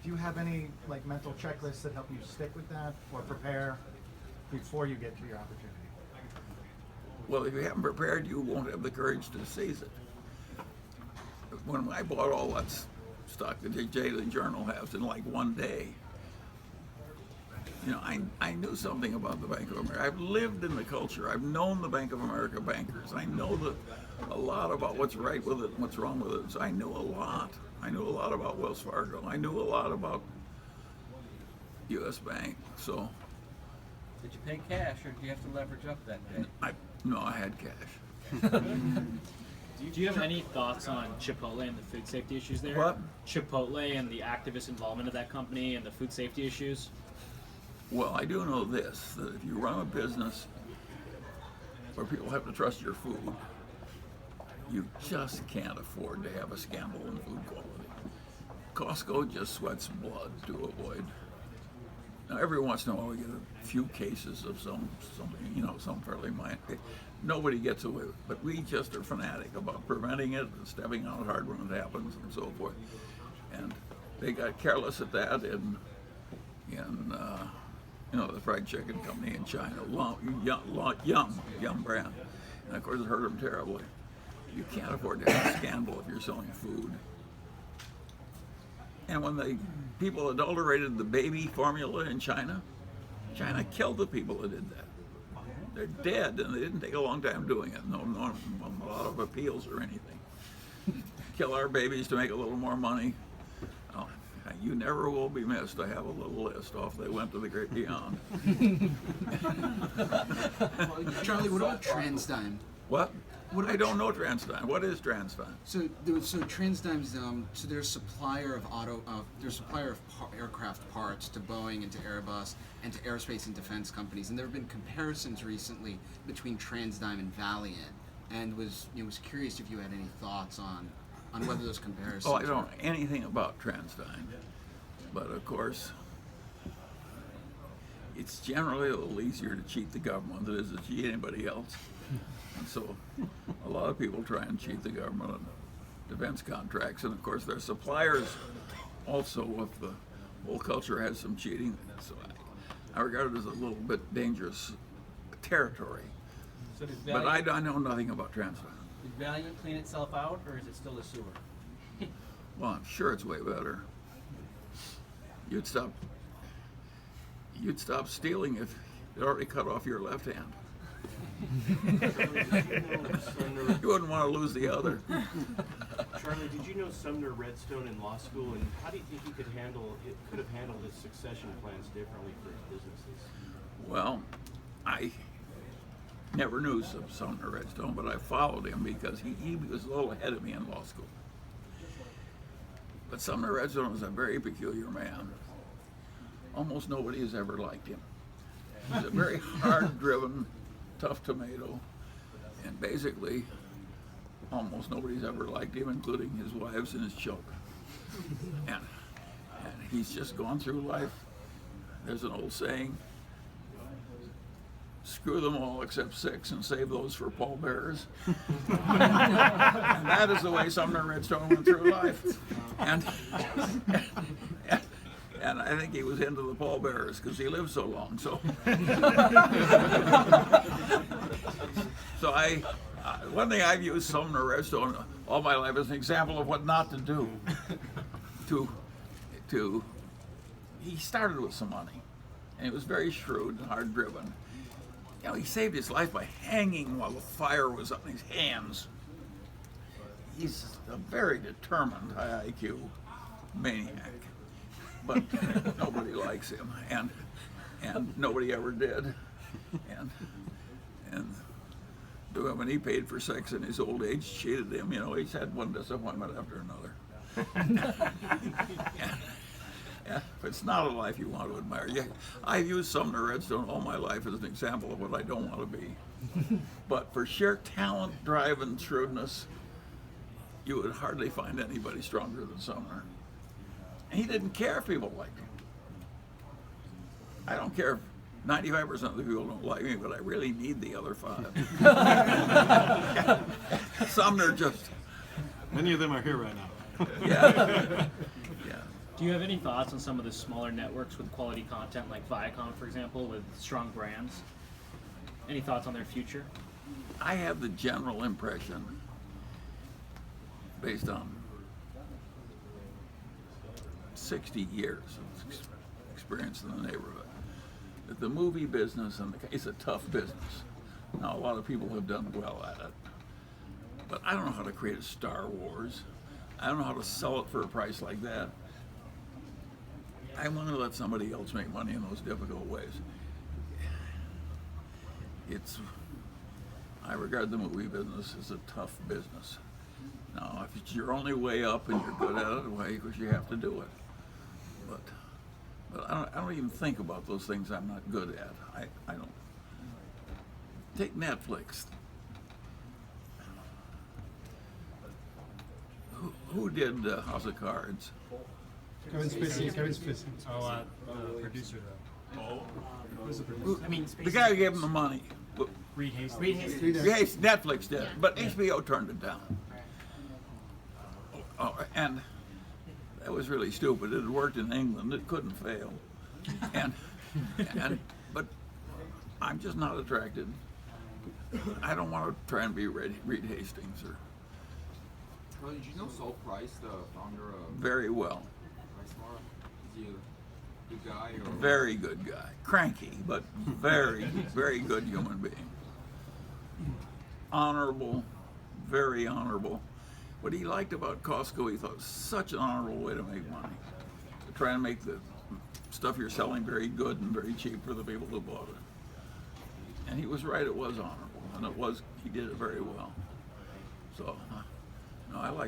Do you have any like mental checklists that help you stick with that or prepare before you get to your opportunity? Well, if you haven't prepared, you won't have the courage to seize it. When I bought all that stock that the Daily Journal has in like one day, you know, I knew something about the Bank of America. I've lived in the culture. I've known the Bank of America bankers. I know a lot about what's right with it and what's wrong with it. So I knew a lot. I knew a lot about Wells Fargo. I knew a lot about U.S. Bank. So Did you pay cash or did you have to leverage up that day? I had cash. Do you have any thoughts on Chipotle and the food safety issues there? What? Chipotle and the activist involvement of that company and the food safety issues? Well, I do know this, that if you run a business where people have to trust your food, you just can't afford to have a scandal in food quality. Costco just sweats blood to avoid. Now, every once in a while we get a few cases of some fairly minor. Nobody gets away with it, but we just are fanatic about preventing it and stepping out hard when it happens and so forth. And they got careless at that in the fried chicken company in China, Yum brand. And of course it hurt them terribly. You can't afford to have a scandal if you're selling food. And when the people adulterated the baby formula in China killed the people that did that. They're dead, and they didn't take a long time doing it. No, a lot of appeals or anything. Kill our babies to make a little more money. Oh, you never will be missed. I have a little list. Off they went to the great beyond. Charlie, what about TransDigm? What? I don't know TransDigm. What is TransDigm? So TransDigm's so they're a supplier of aircraft parts to Boeing and to Airbus and to aerospace and defense companies. And there have been comparisons recently between TransDigm and Valiant, and was curious if you had any thoughts on whether those comparisons. Oh, I don't know anything about TransDigm, but of course, it's generally a little easier to cheat the government than it is to cheat anybody else. And so a lot of people try and cheat the government on defense contracts. And of course, their suppliers also, with the whole culture, has some cheating. So I regard it as a little bit dangerous territory. So But I know nothing about TransDigm. did Valiant clean itself out, or is it still a sewer? Well, I'm sure it's way better. You'd stop stealing if it already cut off your left hand. You wouldn't want to lose the other. Charlie, did you know Sumner Redstone in law school, and how do you think he could have handled his succession plans differently for his businesses? Well, I never knew Sumner Redstone, but I followed him because he was a little ahead of me in law school. But Sumner Redstone was a very peculiar man. Almost nobody has ever liked him. He's a very hard-driven, tough tomato, and basically almost nobody's ever liked him, including his wives and his children. And he's just gone through life. There's an old saying, screw them all except 6 and save those for pallbearers. And that is the way Sumner Redstone went through life. And I think he was into the pallbearers because he lived so long. So, one thing I've used Sumner Redstone all my life as an example of what not to do. He started with some money, and he was very shrewd and hard-driven. He saved his life by hanging while the fire was up in his hands. He's a very determined, high IQ maniac. But nobody likes him, and nobody ever did. And when he paid for sex in his old age, cheated him. He's had one disappointment after another. Yeah, it's not a life you want to admire. Yeah, I've used Sumner Redstone all my life as an example of what I don't want to be. But for sheer talent, drive, and shrewdness, you would hardly find anybody stronger than Sumner. He didn't care if people liked him. I don't care if 95% of the people don't like me, but I really need the other 5. Sumner just... Many of them are here right now. Yeah. Do you have any thoughts on some of the smaller networks with quality content, like Viacom, for example, with strong brands? Any thoughts on their future? I have the general impression, based on 60 years of experience in the neighborhood, that the movie business it's a tough business. Now, a lot of people have done well at it, but I don't know how to create a Star Wars. I don't know how to sell it for a price like that. I want to let somebody else make money in those difficult ways. I regard the movie business as a tough business. Now, if it's your only way up and you're good at it, well, of course you have to do it. But I don't even think about those things I'm not good at. I don't. Take Netflix. Who did House of Cards? Kevin Spacey. Oh, producer though. Who's the producer? I mean, The guy who gave him the money. Reed Hastings. Reed Hastings. Yes, Netflix did, but HBO turned it down. Oh, and that was really stupid. It had worked in England. It couldn't fail. But I'm just not attracted. I don't want to try and be Reed Hastings or Well, did you know Saul Price, the founder of very well. PriceSmart? Is he a good guy or? Very good guy. Cranky, but very, very good human being. Honorable, very honorable. What he liked about Costco, he thought was such an honorable way to make money. To try and make the stuff you're selling very good and very cheap for the people who bought it. And he was right, it was honorable. And he did it very well. So, no, I like